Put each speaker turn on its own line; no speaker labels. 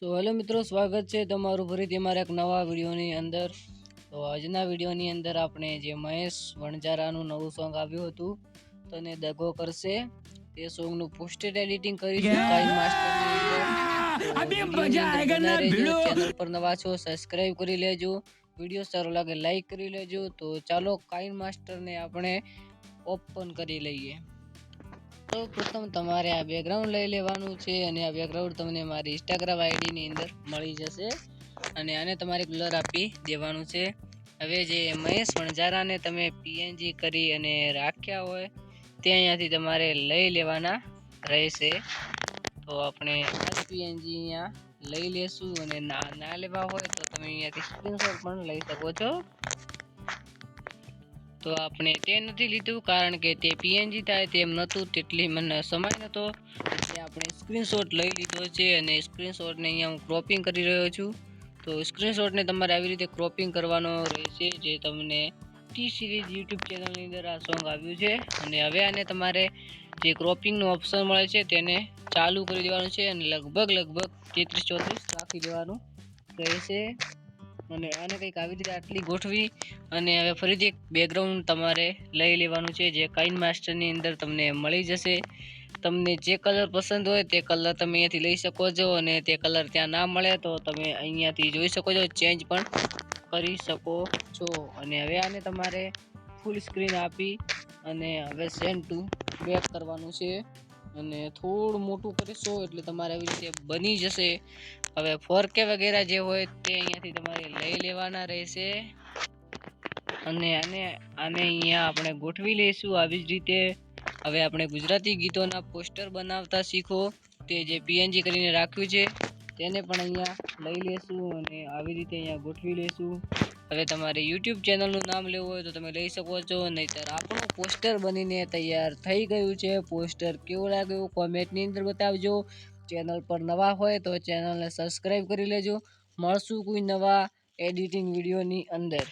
તો હેલો મિત્રો, સ્વાગત છે તમારું ફરીથી અમારા એક નવા વિડીયોની અંદર. તો આજના વિડીયોની અંદર આપણે જે મહેશ વણજારાનું નવું સોંગ આવ્યું હતું તને દગો કરશે તે સોંગનું પોસ્ટર એડિટિંગ કરીશું કાઇન માસ્ટરની અંદર. તો વિડીયોની અંદર બના રહેજો. ચેનલ પર નવા છો સબસ્ક્રાઇબ કરી લેજો. વિડીયો સારો લાગે લાઈક કરી લેજો. તો ચાલો કાઇન માસ્ટરને આપણે ઓપન કરી લઈએ. તો પ્રથમ તમારે આ બેકગ્રાઉન્ડ લઈ લેવાનું છે અને આ બેકગ્રાઉન્ડ તમને મારી ઇન્સ્ટાગ્રામ આઈડીની અંદર મળી જશે અને આને તમારે બ્લર આપી દેવાનું છે. હવે જે મહેશ વણજારાને તમે પીએનજી કરી અને રાખ્યા હોય તે અહીંયાથી તમારે લઈ લેવાના રહેશે. તો આપણે આ પીએનજી અહીંયા લઈ લેશું અને ના લેવા હોય તો તમે અહીંયાથી સ્ક્રીનશોટ પણ લઈ શકો છો. તો આપણે તે નથી લીધું કારણ કે તે પીએનજી થાય તેમ નહોતું, તેટલી મને સમય નહોતો એટલે આપણે સ્ક્રીનશોટ લઈ લીધો છે અને સ્ક્રીનશોટને અહીંયા હું ક્રોપિંગ કરી રહ્યો છું. તો સ્ક્રીનશોટને તમારે આવી રીતે ક્રોપિંગ કરવાનો રહેશે. જે તમને ટી સિરીઝ યુટ્યુબ ચેનલની અંદર આ સોંગ આવ્યું છે અને હવે આને તમારે જે ક્રોપિંગનું ઓપ્શન મળે છે તેને ચાલુ કરી દેવાનું છે અને લગભગ 33-34 રાખી દેવાનું રહેશે. અને આને કંઈક આવી રીતે આટલી ગોઠવી અને હવે ફરીથી એક બેકગ્રાઉન્ડ તમારે લઈ લેવાનું છે જે કાઇન માસ્ટરની અંદર તમને મળી જશે. તમને જે કલર પસંદ હોય તે કલર તમે અહીંયાથી લઈ શકો છો અને તે કલર ત્યાં ના મળે તો તમે અહીંયાથી જોઈ શકો છો, ચેન્જ પણ કરી શકો છો. અને હવે આને તમારે ફૂલ સ્ક્રીન આપી અને હવે સેન્ડ ટુ બેક કરવાનું છે અને થોડું મોટું કરીશો એટલે તમારે આવી રીતે બની જશે. હવે 4K વગેરે જે હોય તે અહીંયાથી તમારે લઈ લેવાના રહેશે અને આને અહીંયા આપણે ગોઠવી લઈશું આવી જ રીતે. હવે આપણે ગુજરાતી ગીતોના પોસ્ટર બનાવતા શીખો. તે જે પીએનજી કરીને રાખ્યું છે તેને પણ અહીંયા લઈ લેશું અને આવી રીતે અહીંયા ગોઠવી લઈશું. હવે તમારે યુટ્યુબ ચેનલનું નામ લેવું હોય તો તમે લઈ શકો છો, નહીંતર આપણું પોસ્ટર બનીને તૈયાર થઈ ગયું છે. પોસ્ટર કેવું લાગ્યું કોમેન્ટની અંદર બતાવજો. ચેનલ પર નવા હોય તો ચેનલને સબસ્ક્રાઈબ કરી લેજો. મળશું કોઈ નવા એડિટિંગ વિડીયોની અંદર.